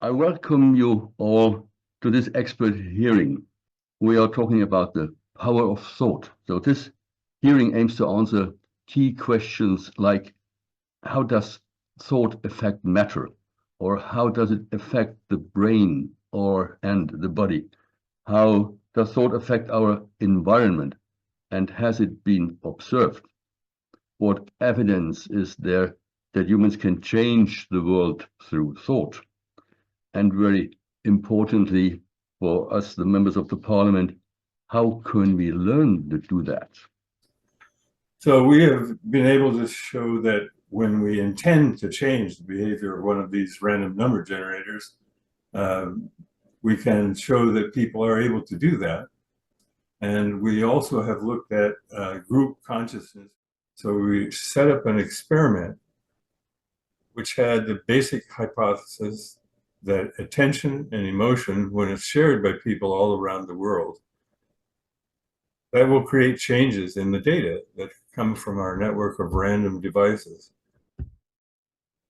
I welcome you all to this expert hearing. We are talking about the power of thought. So this hearing aims to answer key questions like, how does thought affect matter? Or how does it affect the brain and the body? How does thought affect our environment? And has it been observed? What evidence is there that humans can change the world through thought? And very importantly, for us, the members of the parliament, how can we learn to do that? So we have been able to show that when we intend to change the behavior of one of these random number generators, we can show that people are able to do that. And we also have looked at group consciousness. So we set up an experiment which had the basic hypothesis that attention and emotion, when it's shared by people all around the world, that will create changes in the data that come from our network of random devices.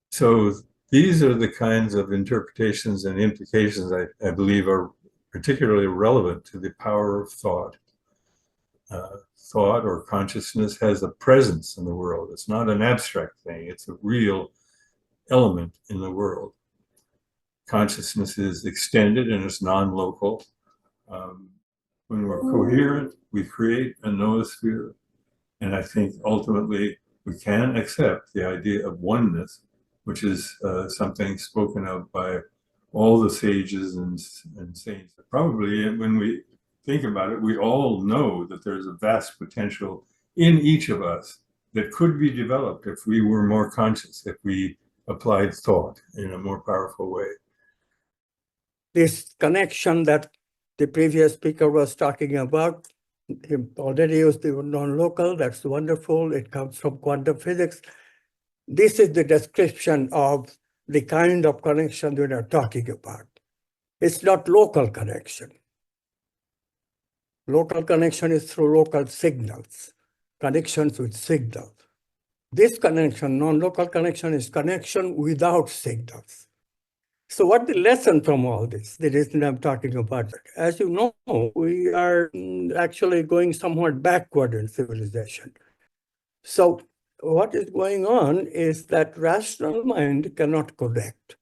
So these are the kinds of interpretations and implications I believe are particularly relevant to the power of thought. Thought or consciousness has a presence in the world. It's not an abstract thing. It's a real element in the world. Consciousness is extended and it's non-local. When we're coherent, we create a noosphere. And I think ultimately we can accept the idea of oneness, which is something spoken of by all the sages and saints. Probably when we think about it, we all know that there's a vast potential in each of us that could be developed if we were more conscious, if we applied thought in a more powerful way. This connection that the previous speaker was talking about, he already used the non-local, that's wonderful. It comes from quantum physics. This is the description of the kind of connection we are talking about. It's not local connection. Local connection is through local signals, connections with signals. This connection, non-local connection, is connection without signals. So what the lesson from all this, the reason I'm talking about it, as you know, we are actually going somewhat backward in civilization. So what is going on is that rational mind cannot connect.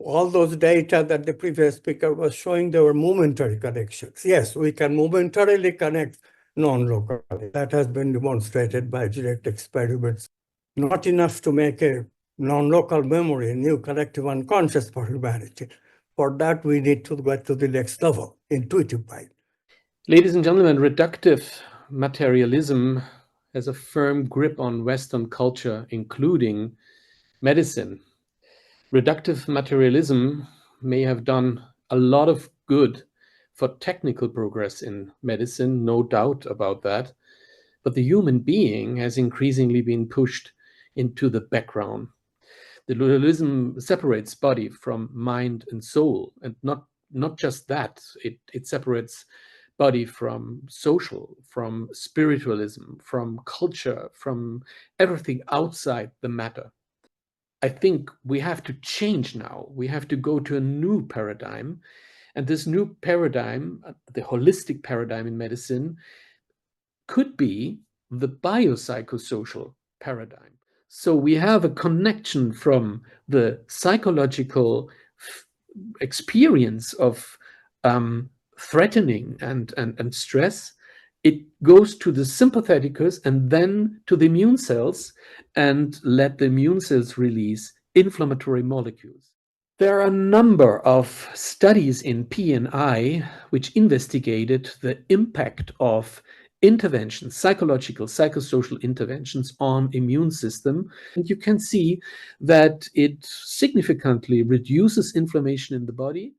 All those data that the previous speaker was showing, they were momentary connections. Yes, we can momentarily connect non-locally. That has been demonstrated by direct experiments. Not enough to make a non-local memory, a new collective unconscious for humanity. For that, we need to get to the next level, intuitive mind. Ladies and gentlemen, reductive materialism has a firm grip on Western culture, including medicine. Reductive materialism may have done a lot of good for technical progress in medicine, no doubt about that, but the human being has increasingly been pushed into the background. The dualism separates body from mind and soul, and not just that, it separates body from social, from spiritualism, from culture, from everything outside the matter. I think we have to change now. We have to go to a new paradigm. And this new paradigm, the holistic paradigm in medicine, could be the biopsychosocial paradigm. So we have a connection from the psychological experience of threatening and stress. It goes to the sympatheticus and then to the immune cells and let the immune cells release inflammatory molecules. There are a number of studies in P&I which investigated the impact of interventions, psychological, psychosocial interventions on immune system. And you can see that it significantly reduces inflammation in the body.